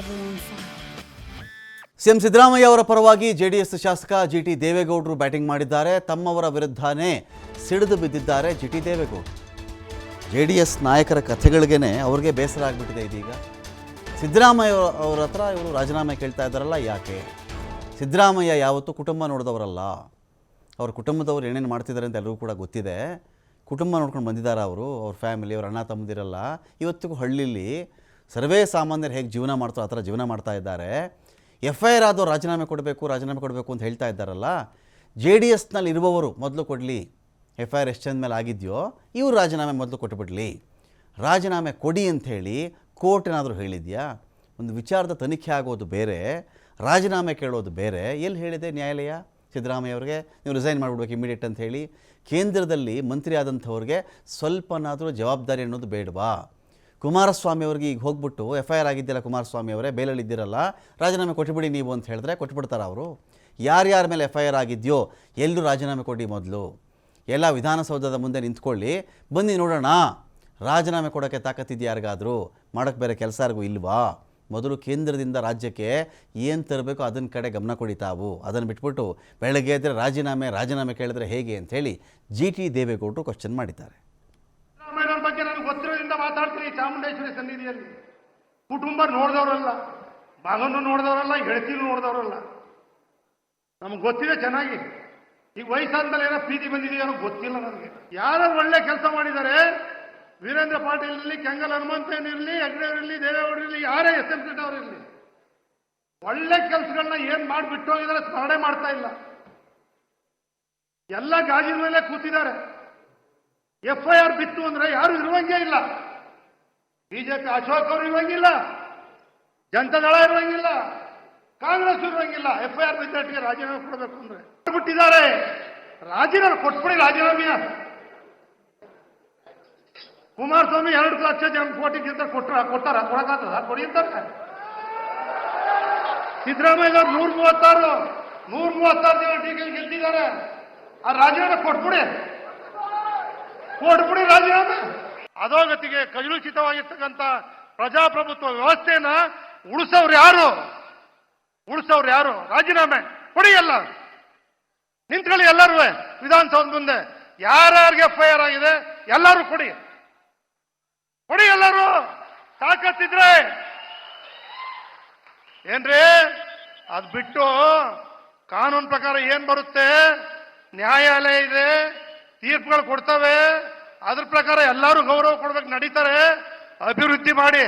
Devil on fire. CM Siddaramaiah ಅವರ ಪರವಾಗಿ JDS ಶಾಸಕ ಜಿಟಿ ದೇವೇಗೌಡರು ಬ್ಯಾಟಿಂಗ್ ಮಾಡಿದ್ದಾರೆ. ತಮ್ಮವರ ವಿರುದ್ಧನೇ ಸಿಡಿದು ಬಿದ್ದಿದ್ದಾರೆ ಜಿಟಿ ದೇವೇಗೌಡರು. ಜೆಡಿಎಸ್ ನಾಯಕರ ಕಥೆಗಳಿಗೇನೆ ಅವ್ರಿಗೆ ಬೇಸರ ಆಗಿಬಿಟ್ಟಿದೆ ಇದೀಗ. ಸಿದ್ದರಾಮಯ್ಯ ಅವರ ಹತ್ರ ಇವರು ರಾಜೀನಾಮೆ ಕೇಳ್ತಾ ಇದ್ದಾರಲ್ಲ, ಯಾಕೆ? ಸಿದ್ದರಾಮಯ್ಯ ಯಾವತ್ತೂ ಕುಟುಂಬ ನೋಡಿದವರಲ್ಲ. ಅವ್ರ ಕುಟುಂಬದವ್ರು ಏನೇನು ಮಾಡ್ತಿದ್ದಾರೆ ಅಂತ ಎಲ್ಲರಿಗೂ ಕೂಡ ಗೊತ್ತಿದೆ. ಕುಟುಂಬ ನೋಡ್ಕೊಂಡು ಬಂದಿದ್ದಾರೆ ಅವರು, ಅವ್ರ ಫ್ಯಾಮಿಲಿ, ಅವ್ರ ಅಣ್ಣ ತಮ್ಮದಿರಲ್ಲ. ಇವತ್ತಿಗೂ ಹಳ್ಳಿಲಿ ಸರ್ವೇ ಸಾಮಾನ್ಯರು ಹೇಗೆ ಜೀವನ ಮಾಡ್ತಾರೋ ಆ ಥರ ಜೀವನ ಮಾಡ್ತಾ ಇದ್ದಾರೆ. FIR ಆದವ್ರು ರಾಜೀನಾಮೆ ಕೊಡಬೇಕು ಅಂತ ಹೇಳ್ತಾ ಇದ್ದಾರಲ್ಲ. JDSನಲ್ಲಿ ಇರುವವರು ಮೊದಲು ಕೊಡಲಿ. FIR ಎಷ್ಟು ಚಂದ ಮೇಲೆ ಆಗಿದೆಯೋ ಇವರು ರಾಜೀನಾಮೆ ಮೊದಲು ಕೊಟ್ಟುಬಿಡಲಿ. ರಾಜೀನಾಮೆ ಕೊಡಿ ಅಂಥೇಳಿ ಕೋರ್ಟ್ ಏನಾದರೂ ಹೇಳಿದೆಯಾ? ಒಂದು ವಿಚಾರದ ತನಿಖೆ ಆಗೋದು ಬೇರೆ, ರಾಜೀನಾಮೆ ಕೇಳೋದು ಬೇರೆ. ಎಲ್ಲಿ ಹೇಳಿದೆ ನ್ಯಾಯಾಲಯ ಸಿದ್ದರಾಮಯ್ಯ ಅವ್ರಿಗೆ ನೀವು ರಿಸೈನ್ ಮಾಡಿಬಿಡ್ಬೇಕು ಇಮಿಡಿಯೇಟ್ ಅಂತ ಹೇಳಿ? ಕೇಂದ್ರದಲ್ಲಿ ಮಂತ್ರಿ ಆದಂಥವ್ರಿಗೆ ಸ್ವಲ್ಪನಾದರೂ ಜವಾಬ್ದಾರಿ ಅನ್ನೋದು ಬೇಡವಾ? ಕುಮಾರಸ್ವಾಮಿ ಅವ್ರಿಗೆ ಈಗ ಹೋಗ್ಬಿಟ್ಟು FIR ಆಗಿದ್ದಿಲ್ಲ, ಕುಮಾರಸ್ವಾಮಿ ಅವರೇ ಬೇಲಲ್ಲಿದ್ದಿರಲ್ಲ, ರಾಜೀನಾಮೆ ಕೊಟ್ಟುಬಿಡಿ ನೀವು ಅಂತ ಹೇಳಿದ್ರೆ ಕೊಟ್ಬಿಡ್ತಾರೆ ಅವರು? ಯಾರ್ಯಾರ ಮೇಲೆ FIR ಆಗಿದೆಯೋ ಎಲ್ಲರೂ ರಾಜೀನಾಮೆ ಕೊಡಿ. ಮೊದಲು ಎಲ್ಲ ವಿಧಾನಸೌಧದ ಮುಂದೆ ನಿಂತ್ಕೊಳ್ಳಿ, ಬನ್ನಿ ನೋಡೋಣ ರಾಜೀನಾಮೆ ಕೊಡೋಕ್ಕೆ ತಾಕತ್ತಿದೆಯಾ ಯಾರಿಗಾದರೂ? ಮಾಡೋಕ್ಕೆ ಬೇರೆ ಕೆಲಸ ಯಾರಿಗೂ ಇಲ್ವಾ? ಮೊದಲು ಕೇಂದ್ರದಿಂದ ರಾಜ್ಯಕ್ಕೆ ಏನು ತರಬೇಕು ಅದನ್ನ ಕಡೆ ಗಮನ ಕೊಡಿ ತಾವು. ಅದನ್ನು ಬಿಟ್ಬಿಟ್ಟು ಬೆಳಗ್ಗೆ ಎದ್ದರೆ ರಾಜೀನಾಮೆ ಕೇಳಿದ್ರೆ ಹೇಗೆ ಅಂಥೇಳಿ GT ದೇವೇಗೌಡರು ಕ್ವಶನ್ ಮಾಡಿದ್ದಾರೆ. ಬಗ್ಗೆ ನನಗೆ ಗೊತ್ತಿರೋದ್ರಿಂದ ಮಾತಾಡ್ತೀನಿ. ಚಾಮುಂಡೇಶ್ವರಿ ಸನ್ನಿಧಿಯಲ್ಲಿ ಕುಟುಂಬ ನೋಡಿದವರಲ್ಲ, ಮಗನ್ನು ನೋಡಿದವರಲ್ಲ, ಹೆಂಡತಿನೂ ನೋಡಿದವರಲ್ಲ. ನಮ್ಗೆ ಗೊತ್ತಿದೆ ಚೆನ್ನಾಗಿ. ಈಗ ವಯಸ್ಸಾದ್ಮೇಲೆ ಏನೋ ಪ್ರೀತಿ ಬಂದಿದೆಯೋ ಅನ್ನೋ ಗೊತ್ತಿಲ್ಲ ನನಗೆ. ಯಾರು ಒಳ್ಳೆ ಕೆಲಸ ಮಾಡಿದ್ದಾರೆ, ವೀರೇಂದ್ರ ಪಾಟೀಲ್ ಇರಲಿ, ಕೆಂಗಲ್ ಹನುಮಂತಯ್ಯನ್ ಇರಲಿ, ಹೆಗ್ಡೆ ಇರಲಿ, ದೇವೇಗೌಡರು ಇರಲಿ, ಯಾರೇ SM ಅವರು ಇರಲಿ, ಒಳ್ಳೆ ಕೆಲಸಗಳನ್ನ ಏನ್ ಮಾಡಿಬಿಟ್ಟು ಹೋಗಿದ್ದಾರೆ ಸ್ಮರಣೆ ಮಾಡ್ತಾ ಇಲ್ಲ. ಎಲ್ಲ ಗಾಜಿನ ಮೇಲೆ ಕೂತಿದ್ದಾರೆ. FIR ಬಿತ್ತು ಅಂದ್ರೆ ಯಾರು ಇರುವಂಗೇ ಇಲ್ಲ. BJP ಅಶೋಕ್ ಅವರು ಇರುವಂಗಿಲ್ಲ, ಜನತಾದಳ ಇರುವಂಗಿಲ್ಲ, ಕಾಂಗ್ರೆಸ್ ಇರುವಂಗಿಲ್ಲ. FIR ಬಿದ್ದಟ್ಟಿಗೆ ರಾಜೀನಾಮೆ ಕೊಡಬೇಕು ಅಂದ್ರೆ ಬಿಟ್ಟಿದ್ದಾರೆ. ರಾಜೀನಾಮೆ ಕೊಟ್ಬಿಡಿ. ರಾಜೀನಾಮೆ ಕುಮಾರಸ್ವಾಮಿ 2 ಲಕ್ಷ ಕೋಟಿಗಿಂತ ಕೊಡಕ್ಕಾಗ್ತದ? ಕೊಡಿ ಅಂತಾರೆ. ಸಿದ್ದರಾಮಯ್ಯ 136 ಜನ ಟೀಕೆ ಗೆಲ್ತಿದ್ದಾರೆ. ಆ ರಾಜೀನಾಮೆ ಕೊಟ್ಬಿಡಿ ರಾಜೀನಾಮೆ. ಅಧೋಗತಿಗೆ ಕಲುಷಿತವಾಗಿರ್ತಕ್ಕಂಥ ಪ್ರಜಾಪ್ರಭುತ್ವ ವ್ಯವಸ್ಥೆನ ಉಳಿಸೋರು ಯಾರು? ರಾಜೀನಾಮೆ ಕೊಡಿ. ಎಲ್ಲ ನಿಂತ್ಕೊಳ್ಳಿ, ಎಲ್ಲರೂ ವಿಧಾನಸೌಧ ಮುಂದೆ. ಯಾರ್ಯಾರಿಗೆ FIR ಆಗಿದೆ ಎಲ್ಲರೂ ಕೊಡಿ. ಎಲ್ಲರೂ ತಾಕತ್ತಿದ್ರೆ ಏನ್ರಿ? ಅದ್ ಬಿಟ್ಟು ಕಾನೂನು ಪ್ರಕಾರ ಏನ್ ಬರುತ್ತೆ, ನ್ಯಾಯಾಲಯ ಇದೆ, ತೀರ್ಪುಗಳು ಕೊಡ್ತವೆ. ಅದ್ರ ಪ್ರಕಾರ ಎಲ್ಲರೂ ಗೌರವ ಕೊಡ್ಬೇಕು, ನಡೀತಾರೆ. ಅಭಿವೃದ್ಧಿ ಮಾಡಿ.